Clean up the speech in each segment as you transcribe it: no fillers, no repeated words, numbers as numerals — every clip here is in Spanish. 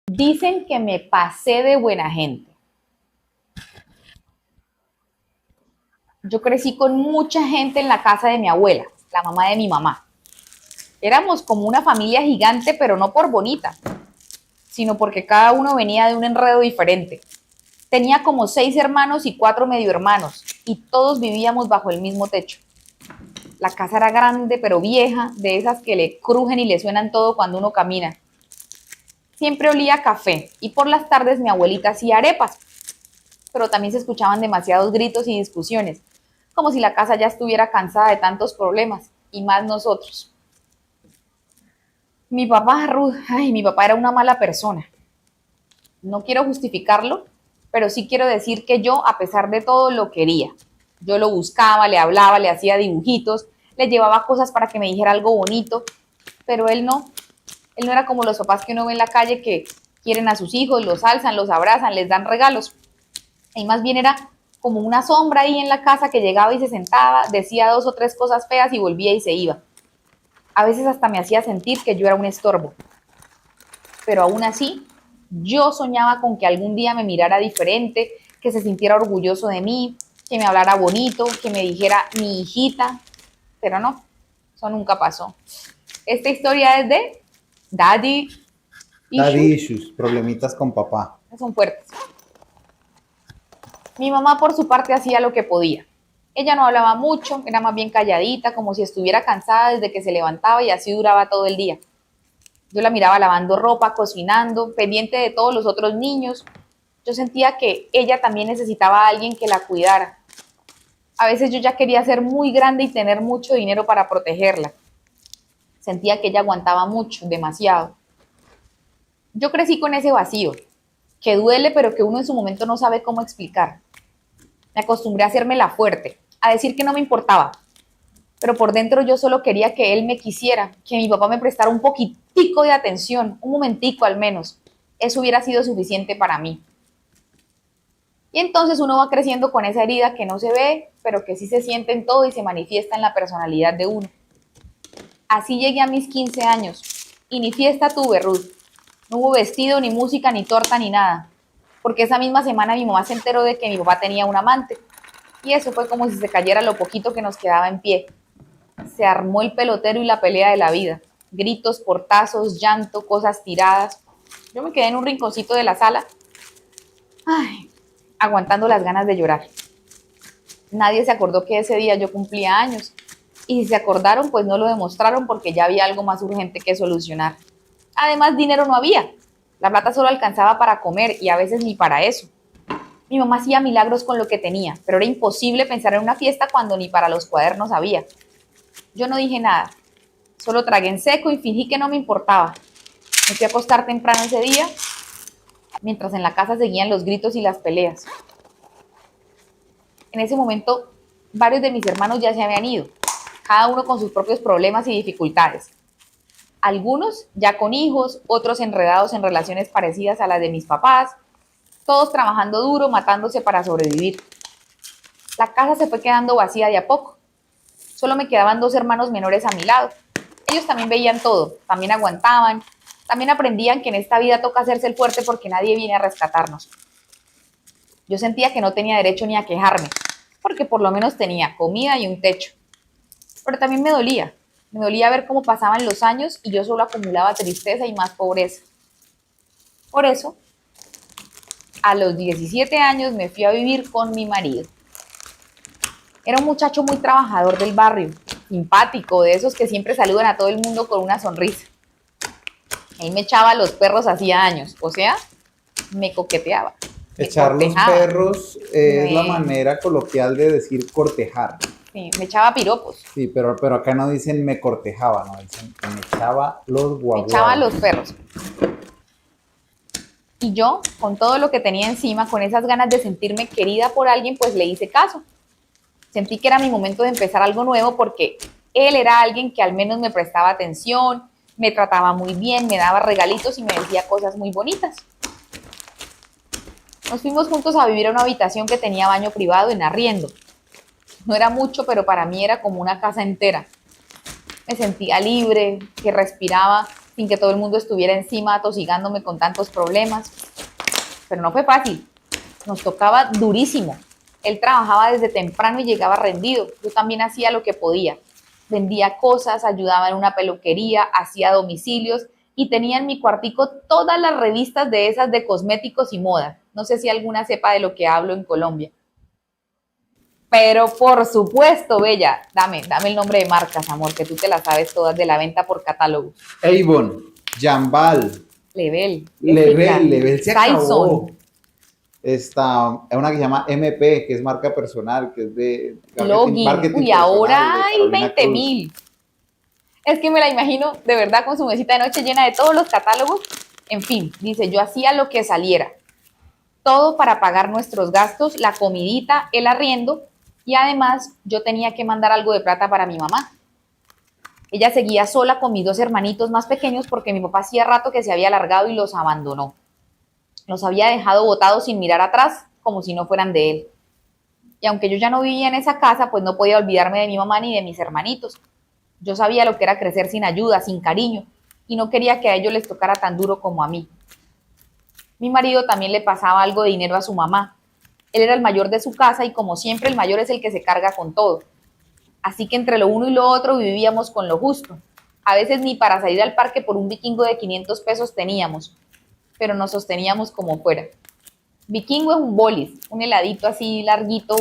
Dicen que me pasé de buena gente. Yo crecí con mucha gente en la casa de mi abuela, la mamá de mi mamá. Éramos como una familia gigante, pero no por bonita, sino porque cada uno venía de un enredo diferente. Tenía como 6 hermanos y 4 medio hermanos, y todos vivíamos bajo el mismo techo. La casa era grande, pero vieja, de esas que le crujen y le suenan todo cuando uno camina. Siempre olía a café, y por las tardes mi abuelita hacía arepas, pero también se escuchaban demasiados gritos y discusiones, como si la casa ya estuviera cansada de tantos problemas, y más nosotros. Mi papá, Ruth, ay, mi papá era una mala persona. No quiero justificarlo, pero sí quiero decir que yo, a pesar de todo, lo quería. Yo lo buscaba, le hablaba, le hacía dibujitos, le llevaba cosas para que me dijera algo bonito, pero él no. Él no era como los papás que uno ve en la calle que quieren a sus hijos, los alzan, los abrazan, les dan regalos. Y más bien era como una sombra ahí en la casa que llegaba y se sentaba, decía 2 o 3 cosas feas y volvía y se iba. A veces hasta me hacía sentir que yo era un estorbo. Pero aún así, yo soñaba con que algún día me mirara diferente, que se sintiera orgulloso de mí, que me hablara bonito, que me dijera mi hijita. Pero no, eso nunca pasó. Esta historia es de Daddy Daddy Issues. issues, problemitas con papá. Son fuertes. Mi mamá por su parte hacía lo que podía. Ella no hablaba mucho, era más bien calladita, como si estuviera cansada desde que se levantaba y así duraba todo el día. Yo la miraba lavando ropa, cocinando, pendiente de todos los otros niños. Yo sentía que ella también necesitaba a alguien que la cuidara. A veces yo ya quería ser muy grande y tener mucho dinero para protegerla. Sentía que ella aguantaba mucho, demasiado. Yo crecí con ese vacío, que duele pero que uno en su momento no sabe cómo explicar. Me acostumbré a hacerme la fuerte, a decir que no me importaba, pero por dentro yo solo quería que él me quisiera, que mi papá me prestara un poquitico de atención, un momentico al menos. Eso hubiera sido suficiente para mí. Y entonces uno va creciendo con esa herida que no se ve, pero que sí se siente en todo y se manifiesta en la personalidad de uno. Así llegué a mis 15 años, y ni fiesta tuve, Ruth. No hubo vestido, ni música, ni torta, ni nada, porque esa misma semana mi mamá se enteró de que mi papá tenía un amante, y eso fue como si se cayera lo poquito que nos quedaba en pie. Se armó el pelotero y la pelea de la vida. Gritos, portazos, llanto, cosas tiradas. Yo me quedé en un rinconcito de la sala, ay, aguantando las ganas de llorar. Nadie se acordó que ese día yo cumplía años. Y si se acordaron, pues no lo demostraron porque ya había algo más urgente que solucionar. Además, dinero no había. La plata solo alcanzaba para comer y a veces ni para eso. Mi mamá hacía milagros con lo que tenía, pero era imposible pensar en una fiesta cuando ni para los cuadernos había. Yo no dije nada, solo tragué en seco y fingí que no me importaba. Me fui a acostar temprano ese día, mientras en la casa seguían los gritos y las peleas. En ese momento, varios de mis hermanos ya se habían ido, cada uno con sus propios problemas y dificultades. Algunos ya con hijos, otros enredados en relaciones parecidas a las de mis papás, todos trabajando duro, matándose para sobrevivir. La casa se fue quedando vacía de a poco. Solo me quedaban 2 hermanos menores a mi lado. Ellos también veían todo, también aguantaban, también aprendían que en esta vida toca hacerse el fuerte porque nadie viene a rescatarnos. Yo sentía que no tenía derecho ni a quejarme, porque por lo menos tenía comida y un techo. Pero también me dolía ver cómo pasaban los años y yo solo acumulaba tristeza y más pobreza. Por eso, a los 17 años me fui a vivir con mi marido. Era un muchacho muy trabajador del barrio, simpático, de esos que siempre saludan a todo el mundo con una sonrisa. Él me echaba a los perros hacía años, o sea, me coqueteaba, me Echar los cortejaba, perros es la manera coloquial de decir cortejar. sí, me echaba piropos, Sí, pero acá no dicen me cortejaba, no dicen que me echaba los me echaba a guaguaos. los perros. Y yo, con todo lo que tenía encima, con esas ganas de sentirme querida por alguien, pues le hice caso. Sentí que era mi momento de empezar algo nuevo porque él era alguien que al menos me prestaba atención, me trataba muy bien, me daba regalitos y me decía cosas muy bonitas. Nos fuimos juntos a vivir a una habitación que tenía baño privado en arriendo. No era mucho, pero para mí era como una casa entera. Me sentía libre, que respiraba sin que todo el mundo estuviera encima atosigándome con tantos problemas. Pero no fue fácil, nos tocaba durísimo. Él trabajaba desde temprano y llegaba rendido. Yo también hacía lo que podía. Vendía cosas, ayudaba en una peluquería, hacía domicilios y tenía en mi cuartico todas las revistas de esas de cosméticos y moda. No sé si alguna sepa de lo que hablo en Colombia. Pero por supuesto, Bella, dame el nombre de marcas, amor, que tú te las sabes todas de la venta por catálogo. Avon, Jambal, Level, Level se acabó. Tyson, Hay una que se llama MP, que es marca personal, que es de Login. marketing Uy, personal ahora de hay Carolina 20 Cruz. 000. Es que me la imagino de verdad con su mesita de noche llena de todos los catálogos. En fin, dice, yo hacía lo que saliera. Todo para pagar nuestros gastos, la comidita, el arriendo, y además yo tenía que mandar algo de plata para mi mamá. Ella seguía sola con mis dos hermanitos más pequeños porque mi papá hacía rato que se había largado y los abandonó. Los había dejado botados sin mirar atrás, como si no fueran de él. Y aunque yo ya no vivía en esa casa, pues no podía olvidarme de mi mamá ni de mis hermanitos. Yo sabía lo que era crecer sin ayuda, sin cariño, y no quería que a ellos les tocara tan duro como a mí. Mi marido también le pasaba algo de dinero a su mamá. Él era el mayor de su casa y como siempre el mayor es el que se carga con todo. Así que entre lo uno y lo otro vivíamos con lo justo. A veces ni para salir al parque por un vikingo de 500 pesos teníamos, pero nos sosteníamos como fuera. Vikingo es un bolis, un heladito así larguito,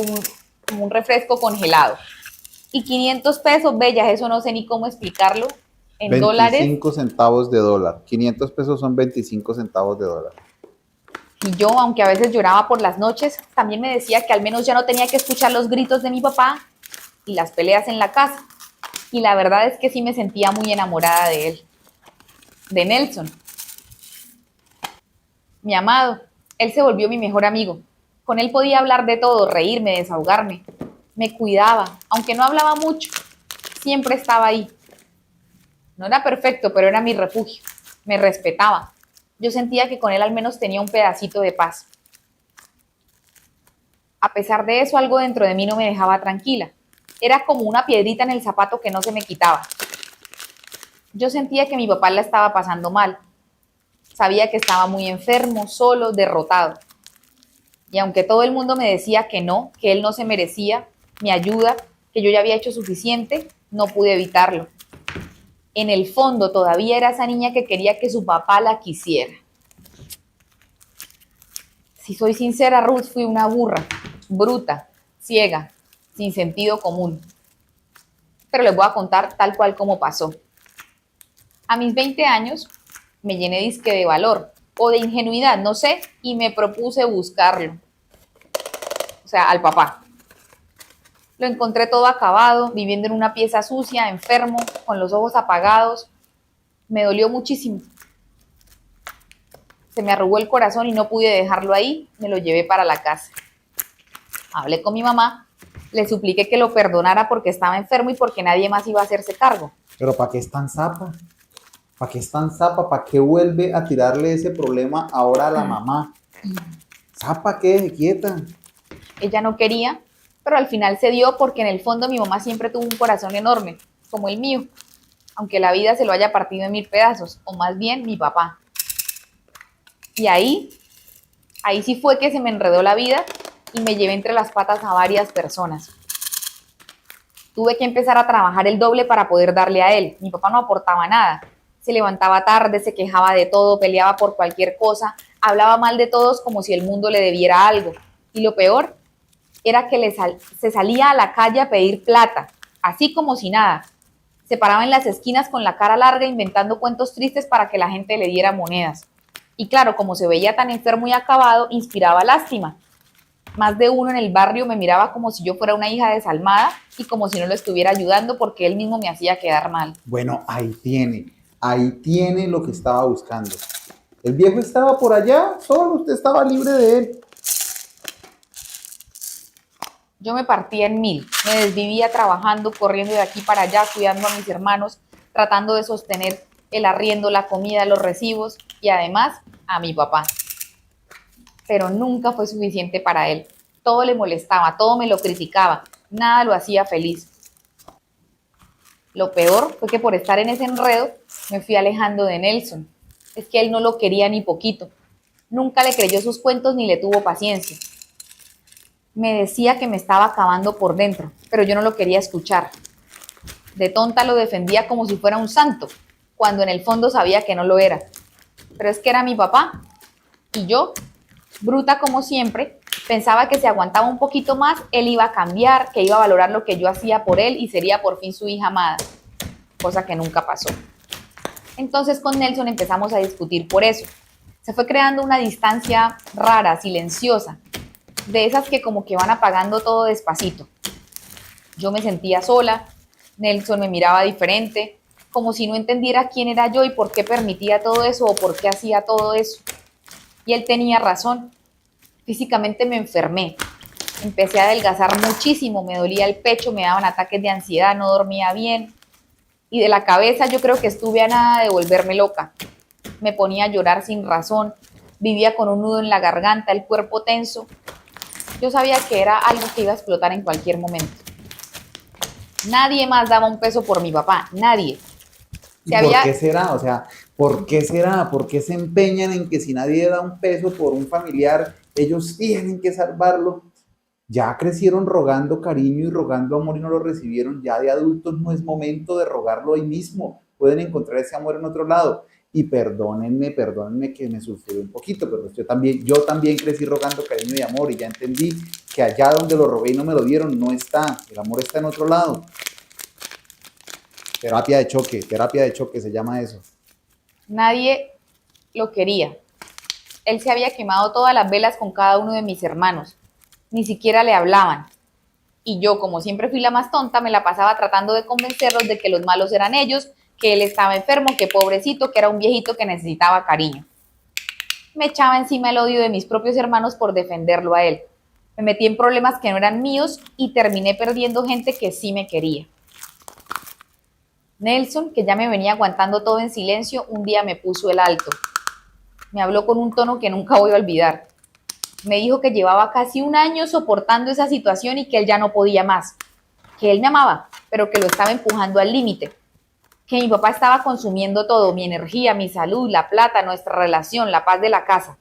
como un refresco congelado. Y 500 pesos, bellas, eso no sé ni cómo explicarlo. En dólares, 25 centavos de dólar. 500 pesos son 25 centavos de dólar. y yo, aunque a veces lloraba por las noches, también me decía que al menos ya no tenía que escuchar los gritos de mi papá y las peleas en la casa. Y la verdad es que sí me sentía muy enamorada de él, de Nelson, mi amado. Él se volvió mi mejor amigo. Con él podía hablar de todo, reírme, desahogarme. Me cuidaba, aunque no hablaba mucho, siempre estaba ahí. No era perfecto, pero era mi refugio. Me respetaba. Yo sentía que con él al menos tenía un pedacito de paz. A pesar de eso, algo dentro de mí no me dejaba tranquila. Era como una piedrita en el zapato que no se me quitaba. Yo sentía que mi papá la estaba pasando mal. Sabía que estaba muy enfermo, solo, derrotado. Y aunque todo el mundo me decía que no, que él no se merecía mi ayuda, que yo ya había hecho suficiente, no pude evitarlo. En el fondo todavía era esa niña que quería que su papá la quisiera. Si soy sincera, Ruth, fui una burra, bruta, ciega, sin sentido común. Pero les voy a contar tal cual como pasó. A mis 20 años me llené disque de valor o de ingenuidad, no sé, y me propuse buscarlo. O sea, al papá. Lo encontré todo acabado, viviendo en una pieza sucia, enfermo, con los ojos apagados. Me dolió muchísimo. Se me arrugó el corazón y no pude dejarlo ahí, me lo llevé para la casa. Hablé con mi mamá, le supliqué que lo perdonara porque estaba enfermo y porque nadie más iba a hacerse cargo. Pero ¿para qué es tan zapa? ¿Para qué es tan zapa? ¿Para qué vuelve a tirarle ese problema ahora a la mamá? ¿Zapa qué? Quieta. Ella no quería, pero al final se dio porque en el fondo mi mamá siempre tuvo un corazón enorme, como el mío, aunque la vida se lo haya partido en 1000 pedazos, o más bien mi papá. Y ahí sí fue que se me enredó la vida y me llevé entre las patas a varias personas. Tuve que empezar a trabajar el doble para poder darle a él. Mi papá no aportaba nada. Se levantaba tarde, se quejaba de todo, peleaba por cualquier cosa, hablaba mal de todos como si el mundo le debiera algo. Y lo peor era que se salía a la calle a pedir plata, así como si nada. Se paraba en las esquinas con la cara larga inventando cuentos tristes para que la gente le diera monedas. Y claro, como se veía tan enfermo y acabado, inspiraba lástima. Más de uno en el barrio me miraba como si yo fuera una hija desalmada y como si no lo estuviera ayudando porque él mismo me hacía quedar mal. Bueno, ahí tiene lo que estaba buscando. El viejo estaba por allá, solo usted estaba libre de él. Yo me partía en mil, me desvivía trabajando, corriendo de aquí para allá, cuidando a mis hermanos, tratando de sostener el arriendo, la comida, los recibos y además a mi papá. Pero nunca fue suficiente para él. Todo le molestaba, todo me lo criticaba, nada lo hacía feliz. Lo peor fue que por estar en ese enredo me fui alejando de Nelson. Es que él no lo quería ni poquito. Nunca le creyó sus cuentos ni le tuvo paciencia. Me decía que me estaba acabando por dentro, pero yo no lo quería escuchar. De tonta lo defendía como si fuera un santo, cuando en el fondo sabía que no lo era. Pero es que era mi papá. Y yo, bruta como siempre, pensaba que si aguantaba un poquito más, él iba a cambiar, que iba a valorar lo que yo hacía por él y sería por fin su hija amada. Cosa que nunca pasó. Entonces con Nelson empezamos a discutir por eso. Se fue creando una distancia rara, silenciosa, de esas que como que van apagando todo despacito. Yo me sentía sola, Nelson me miraba diferente, como si no entendiera quién era yo y por qué permitía todo eso o por qué hacía todo eso. Y él tenía razón. Físicamente me enfermé. Empecé a adelgazar muchísimo, me dolía el pecho, me daban ataques de ansiedad, no dormía bien. Y de la cabeza yo creo que estuve a nada de volverme loca. Me ponía a llorar sin razón, vivía con un nudo en la garganta, el cuerpo tenso. Yo sabía que era algo que iba a explotar en cualquier momento. Nadie más daba un peso por mi papá, nadie. ¿Y por qué será? O sea, ¿por qué será? ¿Por qué se empeñan en que si nadie da un peso por un familiar, ellos tienen que salvarlo? Ya crecieron rogando cariño y rogando amor y no lo recibieron. Ya de adultos no es momento de rogarlo hoy mismo. Pueden encontrar ese amor en otro lado. Y perdónenme que me sufrí un poquito, pero yo también crecí rogando cariño y amor y ya entendí que allá donde lo rogué y no me lo dieron, no está. El amor está en otro lado. Terapia de choque se llama eso. Nadie lo quería. Él se había quemado todas las velas con cada uno de mis hermanos. Ni siquiera le hablaban. Y yo, como siempre fui la más tonta, me la pasaba tratando de convencerlos de que los malos eran ellos, que él estaba enfermo, que pobrecito, que era un viejito que necesitaba cariño. Me echaba encima el odio de mis propios hermanos por defenderlo a él. Me metí en problemas que no eran míos y terminé perdiendo gente que sí me quería. Nelson, que ya me venía aguantando todo en silencio, un día me puso el alto. Me habló con un tono que nunca voy a olvidar. Me dijo que llevaba casi un año soportando esa situación y que él ya no podía más. Que él me amaba, pero que lo estaba empujando al límite. Que mi papá estaba consumiendo todo, mi energía, mi salud, la plata, nuestra relación, la paz de la casa.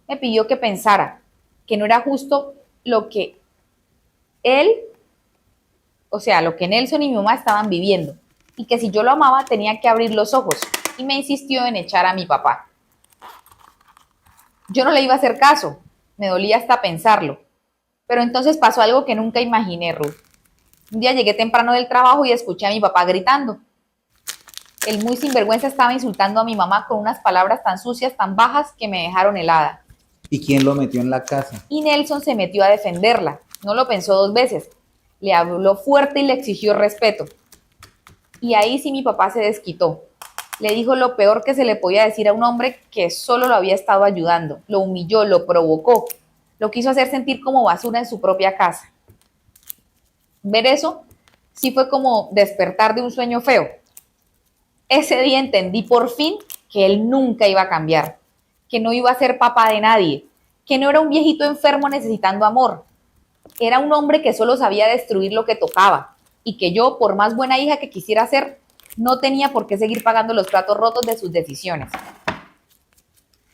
Me pidió que pensara, que no era justo lo que él, o sea, lo que Nelson y mi mamá estaban viviendo, y que si yo lo amaba tenía que abrir los ojos, y me insistió en echar a mi papá. Yo no le iba a hacer caso, me dolía hasta pensarlo, pero entonces pasó algo que nunca imaginé, Ruth. Un día llegué temprano del trabajo y escuché a mi papá gritando. El muy sinvergüenza estaba insultando a mi mamá con unas palabras tan sucias, tan bajas, que me dejaron helada. ¿Y quién lo metió en la casa? Y Nelson se metió a defenderla. No lo pensó dos veces. Le habló fuerte y le exigió respeto. Y ahí sí mi papá se desquitó. Le dijo lo peor que se le podía decir a un hombre que solo lo había estado ayudando. Lo humilló, lo provocó. Lo quiso hacer sentir como basura en su propia casa. Ver eso sí fue como despertar de un sueño feo. Ese día entendí por fin que él nunca iba a cambiar, que no iba a ser papá de nadie, que no era un viejito enfermo necesitando amor. Era un hombre que solo sabía destruir lo que tocaba y que yo, por más buena hija que quisiera ser, no tenía por qué seguir pagando los platos rotos de sus decisiones.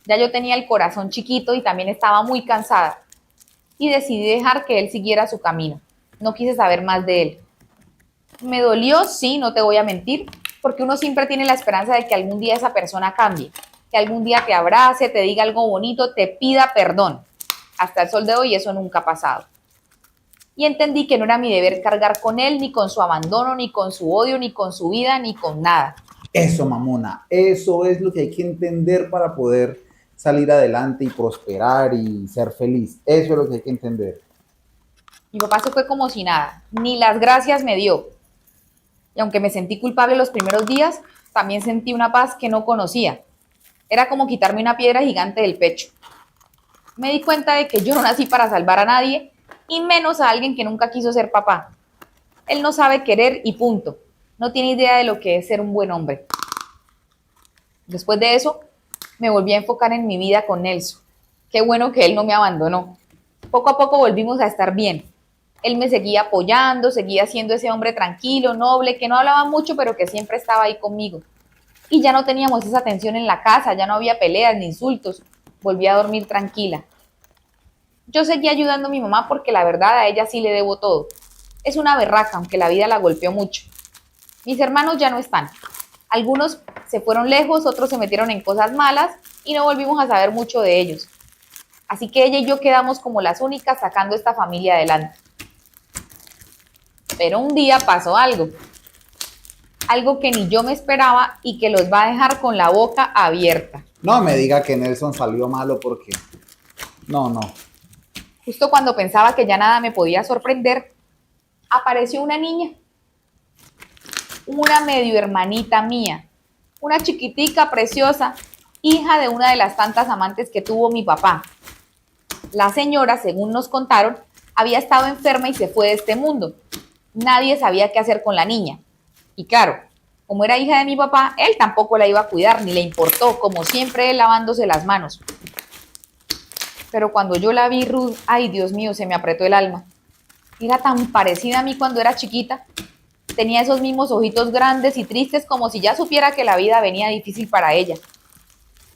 Ya yo tenía el corazón chiquito y también estaba muy cansada y decidí dejar que él siguiera su camino. No quise saber más de él. Me dolió, sí, no te voy a mentir, porque uno siempre tiene la esperanza de que algún día esa persona cambie, que algún día te abrace, te diga algo bonito, te pida perdón. Hasta el sol de hoy eso nunca ha pasado. Y entendí que no era mi deber cargar con él, ni con su abandono, ni con su odio, ni con su vida, ni con nada. Eso, mamona, eso es lo que hay que entender para poder salir adelante y prosperar y ser feliz. Eso es lo que hay que entender. Mi papá se fue como si nada, ni las gracias me dio. Y aunque me sentí culpable los primeros días, también sentí una paz que no conocía. Era como quitarme una piedra gigante del pecho. Me di cuenta de que yo no nací para salvar a nadie, y menos a alguien que nunca quiso ser papá. Él no sabe querer y punto. No tiene idea de lo que es ser un buen hombre. Después de eso, me volví a enfocar en mi vida con Nelson. Qué bueno que él no me abandonó. Poco a poco volvimos a estar bien. Él me seguía apoyando, seguía siendo ese hombre tranquilo, noble, que no hablaba mucho, pero que siempre estaba ahí conmigo. Y ya no teníamos esa tensión en la casa, ya no había peleas ni insultos. Volví a dormir tranquila. Yo seguía ayudando a mi mamá porque la verdad a ella sí le debo todo. Es una berraca, aunque la vida la golpeó mucho. Mis hermanos ya no están. Algunos se fueron lejos, otros se metieron en cosas malas y no volvimos a saber mucho de ellos. Así que ella y yo quedamos como las únicas sacando esta familia adelante. Pero un día pasó algo. Algo que ni yo me esperaba y que los va a dejar con la boca abierta. No me diga que Nelson salió malo porque... No. Justo cuando pensaba que ya nada me podía sorprender, apareció una niña. Una medio hermanita mía. Una chiquitica preciosa, hija de una de las tantas amantes que tuvo mi papá. La señora, según nos contaron, había estado enferma y se fue de este mundo. Nadie sabía qué hacer con la niña. Y claro, como era hija de mi papá, él tampoco la iba a cuidar, ni le importó, como siempre, él lavándose las manos. Pero cuando yo la vi, Ruth, ay Dios mío, se me apretó el alma. Era tan parecida a mí cuando era chiquita. Tenía esos mismos ojitos grandes y tristes, como si ya supiera que la vida venía difícil para ella.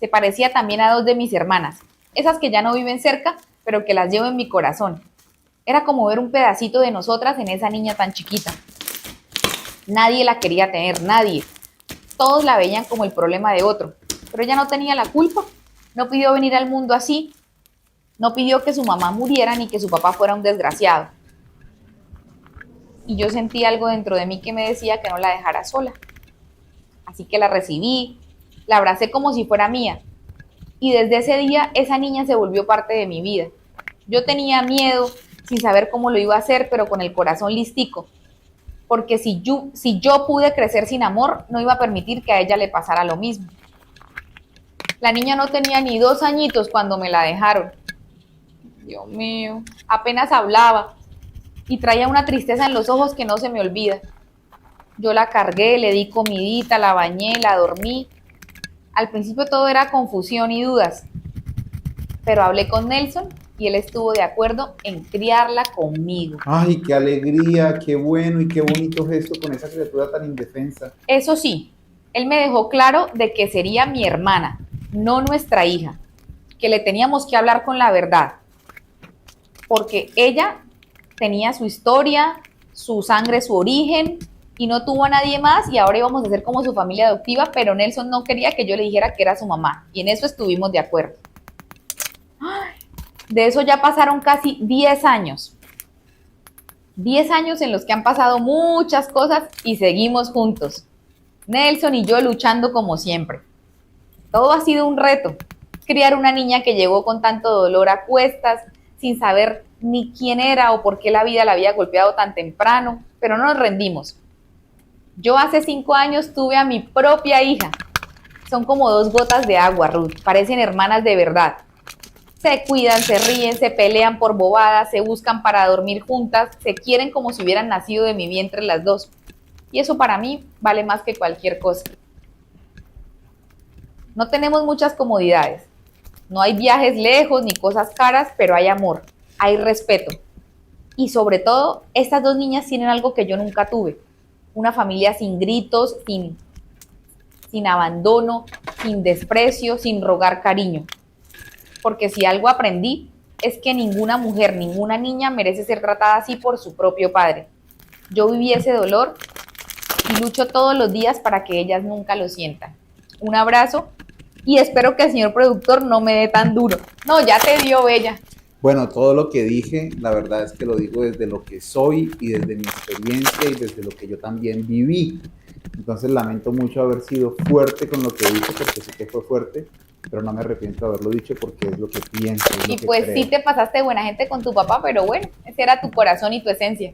Se parecía también a dos de mis hermanas, esas que ya no viven cerca, pero que las llevo en mi corazón. Era como ver un pedacito de nosotras en esa niña tan chiquita. Nadie la quería tener, nadie. Todos la veían como el problema de otro, pero ella no tenía la culpa. No pidió venir al mundo así. No pidió que su mamá muriera ni que su papá fuera un desgraciado. Y yo sentí algo dentro de mí que me decía que no la dejara sola. Así que la recibí, la abracé como si fuera mía. Y desde ese día esa niña se volvió parte de mi vida. Yo tenía miedo, sin saber cómo lo iba a hacer, pero con el corazón listico. Porque si yo pude crecer sin amor, no iba a permitir que a ella le pasara lo mismo. La niña no tenía ni 2 añitos cuando me la dejaron. Dios mío, apenas hablaba y traía una tristeza en los ojos que no se me olvida. Yo la cargué, le di comidita, la bañé, la dormí. Al principio todo era confusión y dudas, pero hablé con Nelson y él estuvo de acuerdo en criarla conmigo. Ay, qué alegría, qué bueno y qué bonito gesto con esa criatura tan indefensa. Eso sí, él me dejó claro de que sería mi hermana, no nuestra hija, que le teníamos que hablar con la verdad, porque ella tenía su historia, su sangre, su origen, y no tuvo a nadie más, y ahora íbamos a ser como su familia adoptiva, pero Nelson no quería que yo le dijera que era su mamá, y en eso estuvimos de acuerdo. De eso ya pasaron casi 10 años. 10 años en los que han pasado muchas cosas y seguimos juntos. Nelson y yo luchando como siempre. Todo ha sido un reto. Criar una niña que llegó con tanto dolor a cuestas, sin saber ni quién era o por qué la vida la había golpeado tan temprano, pero no nos rendimos. Yo hace 5 años tuve a mi propia hija. Son como 2 gotas de agua, Ruth. Parecen hermanas de verdad. Se cuidan, se ríen, se pelean por bobadas, se buscan para dormir juntas, se quieren como si hubieran nacido de mi vientre las dos. Y eso para mí vale más que cualquier cosa. No tenemos muchas comodidades. No hay viajes lejos ni cosas caras, pero hay amor, hay respeto. Y sobre todo, estas 2 niñas tienen algo que yo nunca tuve. Una familia sin gritos, sin abandono, sin desprecio, sin rogar cariño. Porque si algo aprendí es que ninguna mujer, ninguna niña merece ser tratada así por su propio padre. Yo viví ese dolor y lucho todos los días para que ellas nunca lo sientan. Un abrazo y espero que el señor productor no me dé tan duro. No, ya te dio, bella. Bueno, todo lo que dije, la verdad es que lo digo desde lo que soy y desde mi experiencia y desde lo que yo también viví. Entonces lamento mucho haber sido fuerte con lo que dije, porque sé que fue fuerte, pero no me arrepiento de haberlo dicho porque es lo que pienso. Es lo Y que pues creo. sí te pasaste buena gente con tu papá, pero bueno, ese era tu corazón y tu esencia.